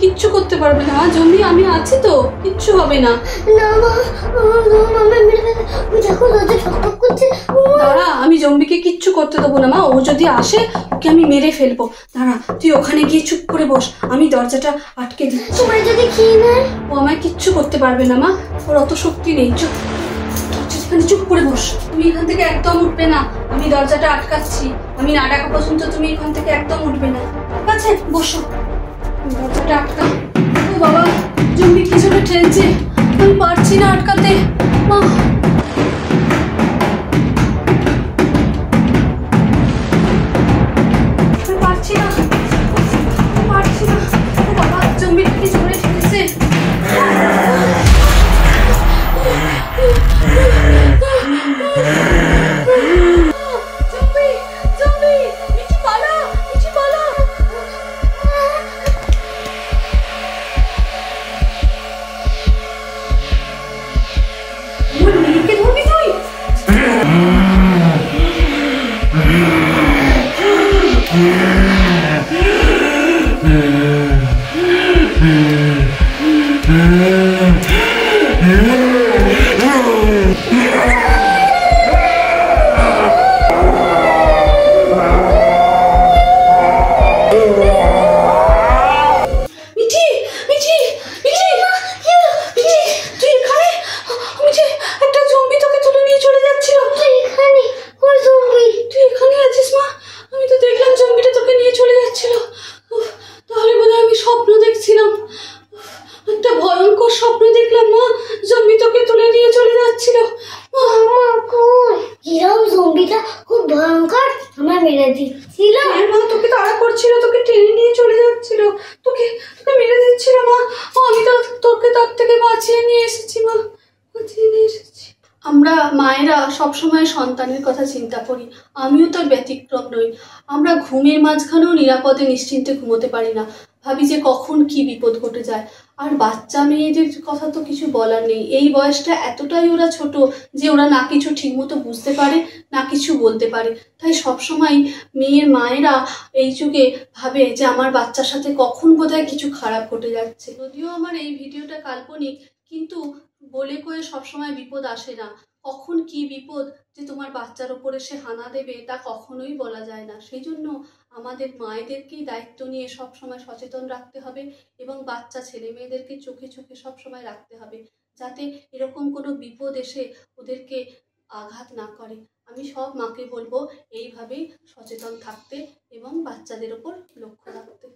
কিচ্ছু করতে পারবে না জম্বি, আমি আছি তো, কিচ্ছু হবে না। না মা, মামা মেরে ফেলে। দেখো দরজা ঠকঠক করছে। দাঁড়া, আমি জম্বিকে কিচ্ছু করতে দেবো না মা, ও যদি আসে ওকে আমি মেরে ফেলবো। দাঁড়া, তুই ওখানে গিয়ে চুপ করে বস, আমি দরজাটা আটকে দিচ্ছি। তোমার যদি খেয়ে নেয়? ও আমায় কিচ্ছু করতে পারবে না মা, ওর অত শক্তি নেই। চুপ, এখানে চুপ করে বস, তুমি এখান থেকে একদম উঠবে না, আমি দরজাটা আটকাচ্ছি। আমি না ডাকা পর্যন্ত তুমি এখান থেকে একদম উঠবে না, ঠিক আছে? বসো, দরজাটা আটকা। ও বাবা, জম্বি কিছু ঠেলছে, আমি পারছি না আটকাতে। মা, পারছি না, পারছি না। ও বাবা, জম্বিটা কি জোরে ঠেলছে। তোকে তাড়া করছিল, তোকে টেনে নিয়ে চলে যাচ্ছিল, তোকে মেরে দিচ্ছিল মা। আমি তো তোকে তার থেকে বাঁচিয়ে নিয়ে এসেছি মা, বাঁচিয়ে নিয়ে এসেছি। আমরা মায়েরা সবসময় সন্তানের কথা চিন্তা করি, আমিও তার ব্যতিক্রম নই। আমরা ঘুমের মাঝখানেও নিরাপদে নিশ্চিন্তে ঘুমোতে পারি না, ভাবি যে কখন কি বিপদ ঘটে যায়। আর বাচ্চা মেয়েদের কথা তো কিছু বলার নেই, এই বয়সটা এতটাই ওরা ছোট যে ওরা না কিছু ঠিকমতো বুঝতে পারে না কিছু বলতে পারে। তাই সবসময় মেয়ের মায়েরা এই যুগে ভাবে যে আমার বাচ্চার সাথে কখন বোধহয় কিছু খারাপ ঘটে যাচ্ছে। যদিও আমার এই ভিডিওটা কাল্পনিক, কিন্তু বলে কয়ে সবসময় বিপদ আসে না। কখন কি বিপদ যে তোমার বাচ্চার ওপরে সে হানা দেবে তা কখনোই বলা যায় না। সেই জন্য আমাদের মায়েদেরকেই দায়িত্ব নিয়ে সবসময় সচেতন রাখতে হবে এবং বাচ্চা ছেলে মেয়েদেরকে চোখে চোখে সবসময় রাখতে হবে, যাতে এরকম কোনো বিপদ এসে ওদেরকে আঘাত না করে। আমি সব মাকে বলবো এইভাবেই সচেতন থাকতে এবং বাচ্চাদের ওপর লক্ষ্য রাখতে।